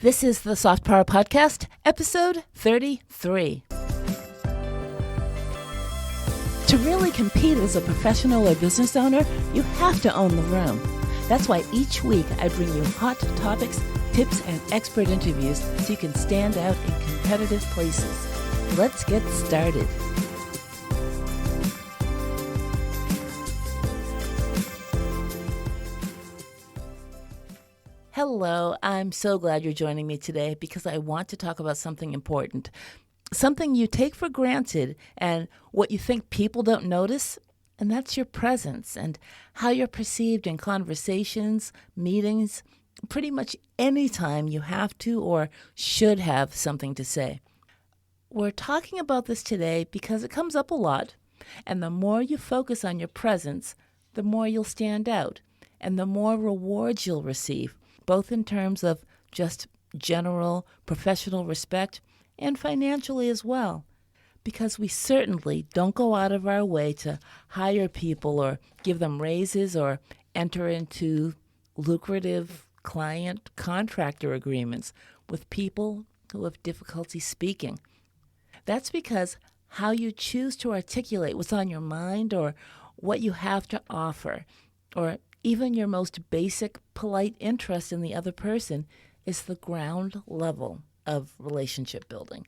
This is the Soft Power Podcast, episode 33. To really compete as a professional or business owner, you have to own the room. That's why each week I bring you hot topics, tips, and expert interviews so you can stand out in competitive places. Let's get started. Hello, I'm so glad you're joining me today because I want to talk about something important. Something you take for granted and what you think people don't notice, and that's your presence and how you're perceived in conversations, meetings, pretty much any time you have to or should have something to say. We're talking about this today because it comes up a lot, and the more you focus on your presence, the more you'll stand out and the more rewards you'll receive, both in terms of just general professional respect and financially as well. Because we certainly don't go out of our way to hire people or give them raises or enter into lucrative client contractor agreements with people who have difficulty speaking. That's because how you choose to articulate what's on your mind or what you have to offer, or even your most basic, polite interest in the other person is the ground level of relationship building.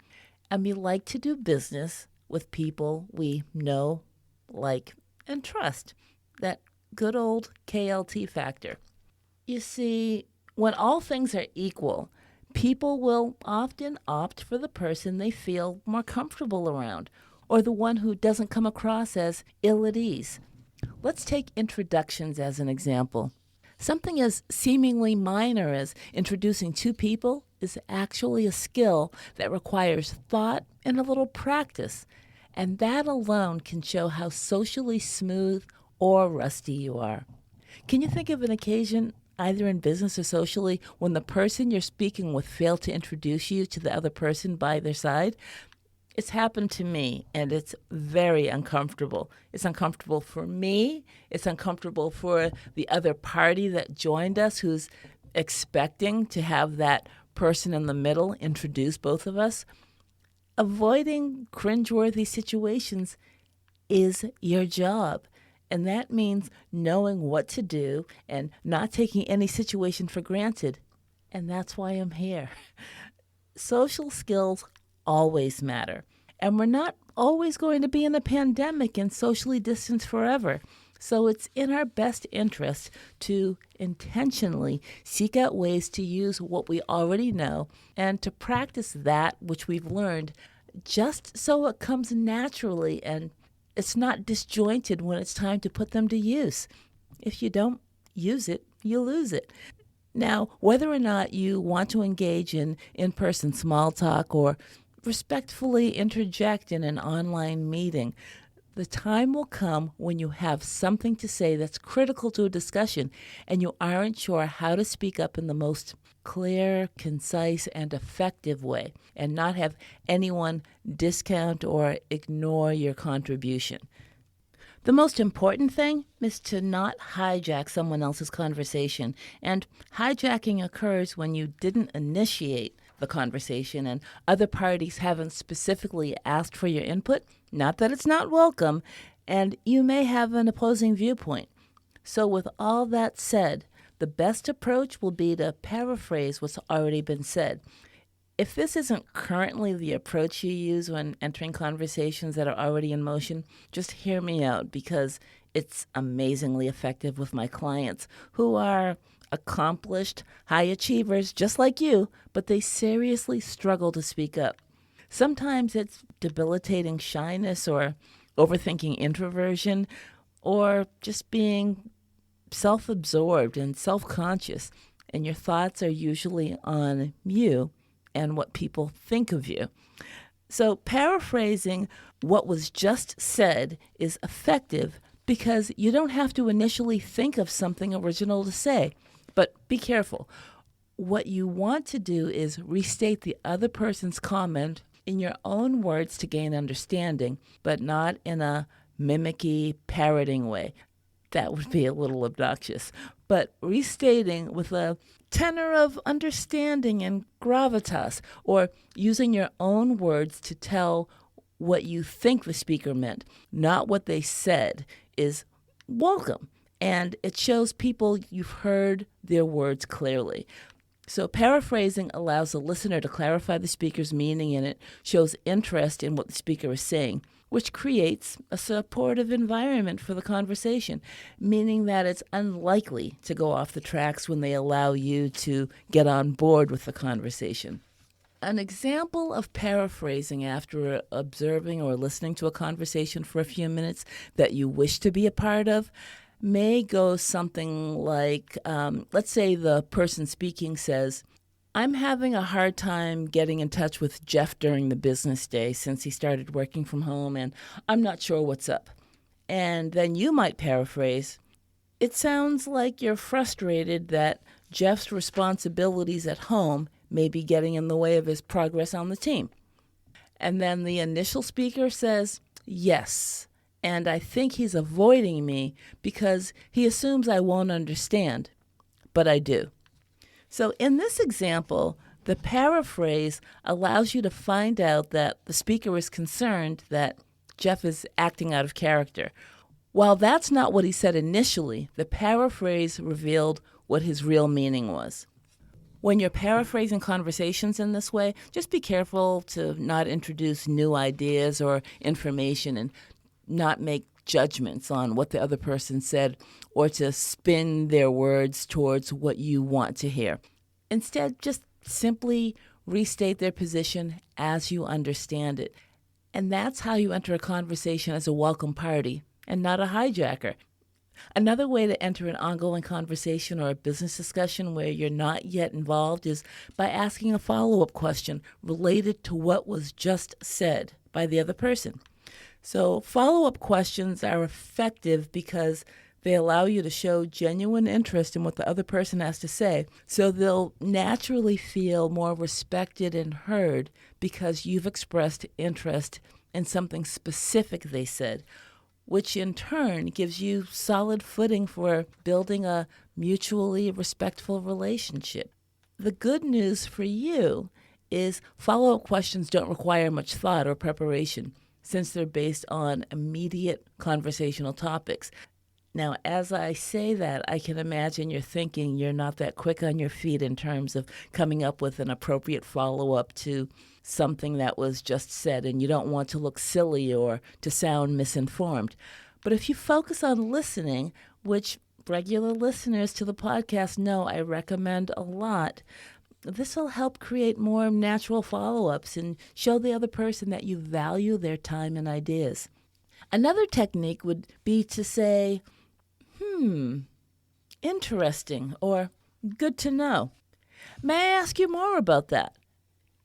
And we like to do business with people we know, like, and trust. That good old KLT factor. You see, when all things are equal, people will often opt for the person they feel more comfortable around, or the one who doesn't come across as ill at ease. Let's take introductions as an example. Something as seemingly minor as introducing two people is actually a skill that requires thought and a little practice, and that alone can show how socially smooth or rusty you are. Can you think of an occasion, either in business or socially, when the person you're speaking with failed to introduce you to the other person by their side? It's happened to me, and it's very uncomfortable. It's uncomfortable for me. It's uncomfortable for the other party that joined us who's expecting to have that person in the middle introduce both of us. Avoiding cringeworthy situations is your job, and that means knowing what to do and not taking any situation for granted. And that's why I'm here. Social skills always matter. And we're not always going to be in a pandemic and socially distanced forever. So it's in our best interest to intentionally seek out ways to use what we already know and to practice that which we've learned just so it comes naturally and it's not disjointed when it's time to put them to use. If you don't use it, you lose it. Now, whether or not you want to engage in in-person small talk or respectfully interject in an online meeting, the time will come when you have something to say that's critical to a discussion and you aren't sure how to speak up in the most clear, concise, and effective way and not have anyone discount or ignore your contribution. The most important thing is to not hijack someone else's conversation, and hijacking occurs when you didn't initiate the conversation and other parties haven't specifically asked for your input, not that it's not welcome, and you may have an opposing viewpoint. So with all that said, the best approach will be to paraphrase what's already been said. If this isn't currently the approach you use when entering conversations that are already in motion, just hear me out because it's amazingly effective with my clients who are accomplished high achievers just like you, but they seriously struggle to speak up. Sometimes it's debilitating shyness or overthinking introversion or just being self-absorbed and self-conscious, and your thoughts are usually on you and what people think of you. So paraphrasing what was just said is effective because you don't have to initially think of something original to say. But be careful. What you want to do is restate the other person's comment in your own words to gain understanding, but not in a mimicky, parroting way. That would be a little obnoxious. But restating with a tenor of understanding and gravitas, or using your own words to tell what you think the speaker meant, not what they said, is welcome. And it shows people you've heard their words clearly. So paraphrasing allows the listener to clarify the speaker's meaning, and it shows interest in what the speaker is saying, which creates a supportive environment for the conversation, meaning that it's unlikely to go off the tracks when they allow you to get on board with the conversation. An example of paraphrasing after observing or listening to a conversation for a few minutes that you wish to be a part of may go something like, let's say the person speaking says, "I'm having a hard time getting in touch with Jeff during the business day since he started working from home, and I'm not sure what's up." And then you might paraphrase, "It sounds like you're frustrated that Jeff's responsibilities at home may be getting in the way of his progress on the team." And then the initial speaker says, "Yes, and I think he's avoiding me because he assumes I won't understand, but I do." So in this example, the paraphrase allows you to find out that the speaker is concerned that Jeff is acting out of character. While that's not what he said initially, the paraphrase revealed what his real meaning was. When you're paraphrasing conversations in this way, just be careful to not introduce new ideas or information and not make judgments on what the other person said or to spin their words towards what you want to hear. Instead, just simply restate their position as you understand it. And that's how you enter a conversation as a welcome party and not a hijacker. Another way to enter an ongoing conversation or a business discussion where you're not yet involved is by asking a follow-up question related to what was just said by the other person. So follow-up questions are effective because they allow you to show genuine interest in what the other person has to say. So they'll naturally feel more respected and heard because you've expressed interest in something specific they said, which in turn gives you solid footing for building a mutually respectful relationship. The good news for you is follow-up questions don't require much thought or preparation since they're based on immediate conversational topics. Now, as I say that, I can imagine you're thinking you're not that quick on your feet in terms of coming up with an appropriate follow-up to something that was just said, and you don't want to look silly or to sound misinformed. But if you focus on listening, which regular listeners to the podcast know I recommend a lot, this will help create more natural follow-ups and show the other person that you value their time and ideas. Another technique would be to say, interesting, or good to know. May I ask you more about that?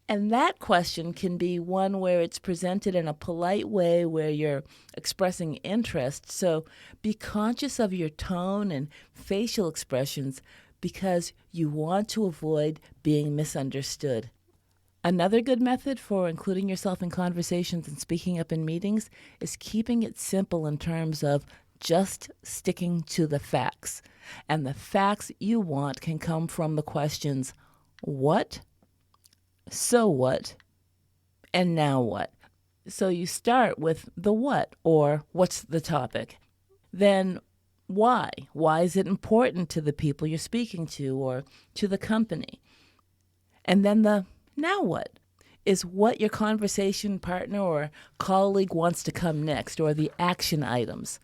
And that question can be one where it's presented in a polite way where you're expressing interest. So be conscious of your tone and facial expressions because you want to avoid being misunderstood. Another good method for including yourself in conversations and speaking up in meetings is keeping it simple in terms of just sticking to the facts. And the facts you want can come from the questions, what? So what? And now what? So you start with the what, or what's the topic? Then why? Why is it important to the people you're speaking to or to the company? And then the now what? Is what your conversation partner or colleague wants to come next, or the action items.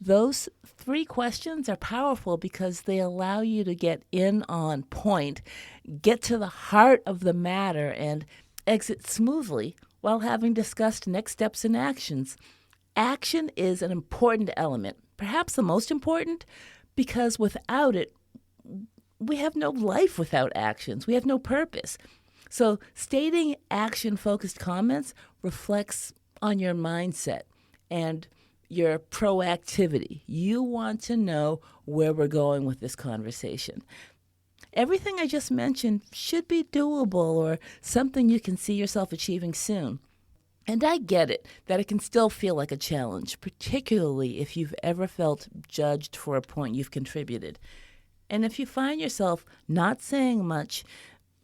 Those three questions are powerful because they allow you to get in on point, get to the heart of the matter, and exit smoothly while having discussed next steps and actions. Action is an important element, perhaps the most important, because without it, we have no life without actions. We have no purpose. So stating action-focused comments reflects on your mindset and your proactivity. You want to know where we're going with this conversation. Everything I just mentioned should be doable or something you can see yourself achieving soon. And I get it, that it can still feel like a challenge, particularly if you've ever felt judged for a point you've contributed. And if you find yourself not saying much,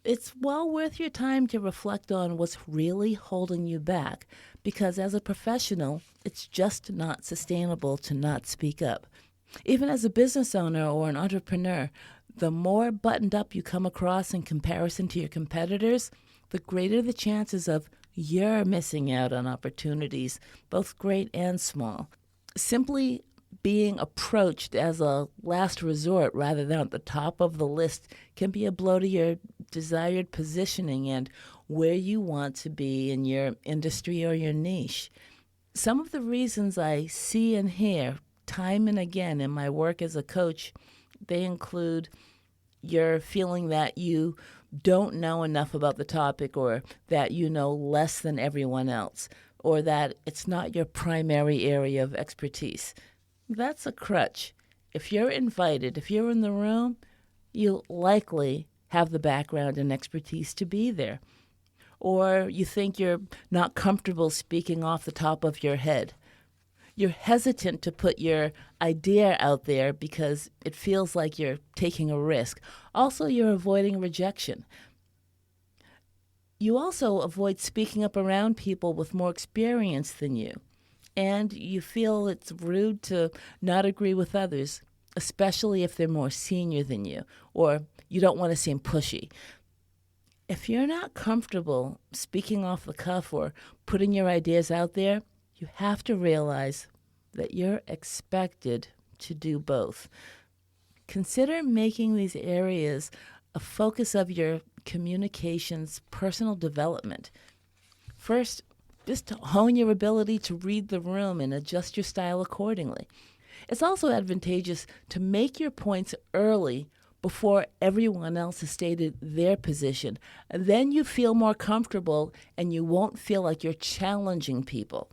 it's well worth your time to reflect on what's really holding you back, because as a professional, it's just not sustainable to not speak up. Even as a business owner or an entrepreneur, the more buttoned up you come across in comparison to your competitors, the greater the chances of you're missing out on opportunities, both great and small. Simply being approached as a last resort rather than at the top of the list can be a blow to your desired positioning and where you want to be in your industry or your niche. Some of the reasons I see and hear time and again in my work as a coach, they include your feeling that you don't know enough about the topic, or that you know less than everyone else, or that it's not your primary area of expertise. That's a crutch. If you're invited, if you're in the room, you'll likely have the background and expertise to be there. Or you think you're not comfortable speaking off the top of your head. You're hesitant to put your idea out there because it feels like you're taking a risk. Also, you're avoiding rejection. You also avoid speaking up around people with more experience than you. And you feel it's rude to not agree with others, especially if they're more senior than you, or you don't want to seem pushy. If you're not comfortable speaking off the cuff or putting your ideas out there, you have to realize that you're expected to do both. Consider making these areas a focus of your communications personal development. First, just to hone your ability to read the room and adjust your style accordingly. It's also advantageous to make your points early before everyone else has stated their position. And then you feel more comfortable and you won't feel like you're challenging people.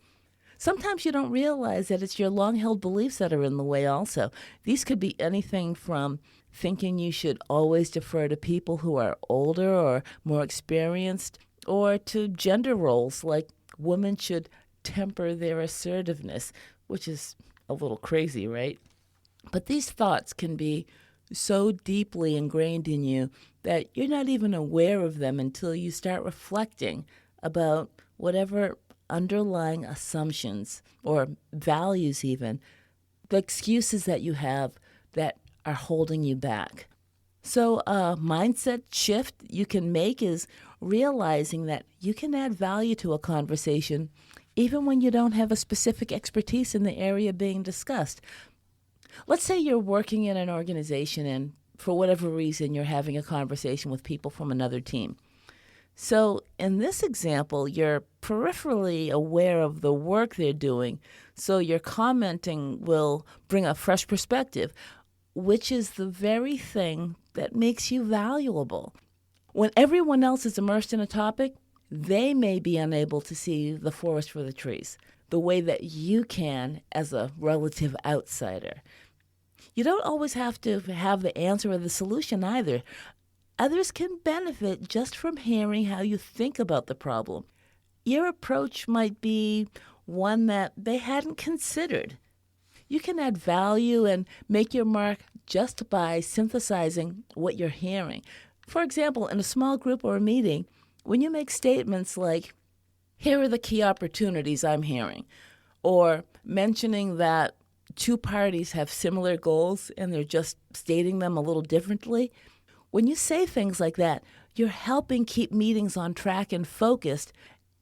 Sometimes you don't realize that it's your long-held beliefs that are in the way also. These could be anything from thinking you should always defer to people who are older or more experienced, or to gender roles like women should temper their assertiveness, which is a little crazy, right? But these thoughts can be so deeply ingrained in you that you're not even aware of them until you start reflecting about whatever underlying assumptions or values, even the excuses that you have that are holding you back. So a mindset shift you can make is realizing that you can add value to a conversation even when you don't have a specific expertise in the area being discussed. Let's say you're working in an organization and for whatever reason you're having a conversation with people from another team. So in this example, you're peripherally aware of the work they're doing, so your commenting will bring a fresh perspective, which is the very thing that makes you valuable. When everyone else is immersed in a topic, they may be unable to see the forest for the trees the way that you can as a relative outsider. You don't always have to have the answer or the solution either. Others can benefit just from hearing how you think about the problem. Your approach might be one that they hadn't considered. You can add value and make your mark just by synthesizing what you're hearing. For example, in a small group or a meeting, when you make statements like, "Here are the key opportunities I'm hearing," or mentioning that two parties have similar goals and they're just stating them a little differently, when you say things like that, you're helping keep meetings on track and focused,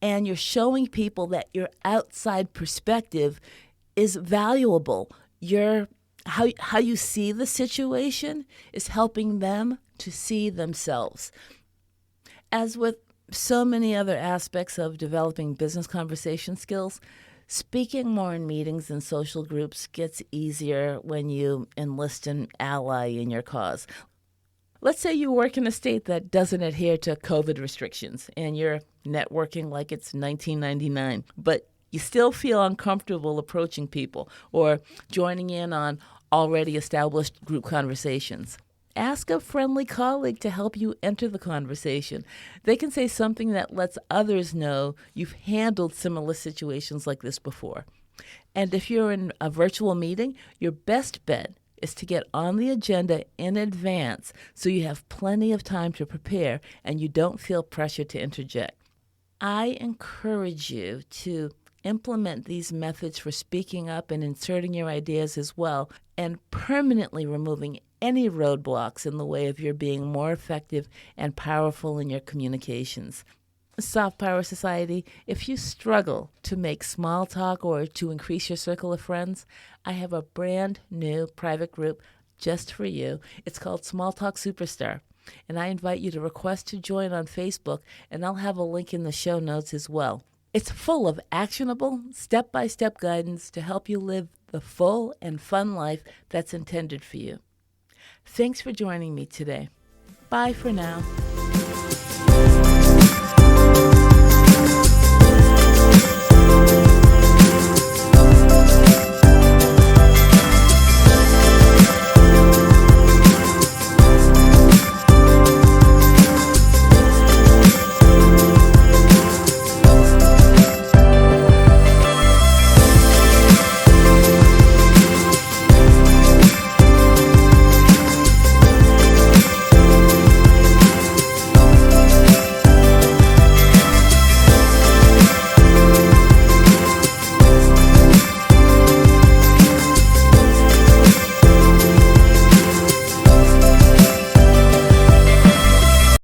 and you're showing people that your outside perspective is valuable. How you see the situation is helping them to see themselves. As with so many other aspects of developing business conversation skills, speaking more in meetings and social groups gets easier when you enlist an ally in your cause. Let's say you work in a state that doesn't adhere to COVID restrictions and you're networking like it's 1999, but you still feel uncomfortable approaching people or joining in on already established group conversations. ask a friendly colleague to help you enter the conversation. They can say something that lets others know you've handled similar situations like this before. And if you're in a virtual meeting, your best bet is to get on the agenda in advance so you have plenty of time to prepare and you don't feel pressured to interject. I encourage you to implement these methods for speaking up and inserting your ideas as well, and permanently removing any roadblocks in the way of your being more effective and powerful in your communications. Soft Power Society, if you struggle to make small talk or to increase your circle of friends, I have a brand new private group just for you. It's called Small Talk Superstar, and I invite you to request to join on Facebook, and I'll have a link in the show notes as well. It's full of actionable, step-by-step guidance to help you live the full and fun life that's intended for you. Thanks for joining me today. Bye for now.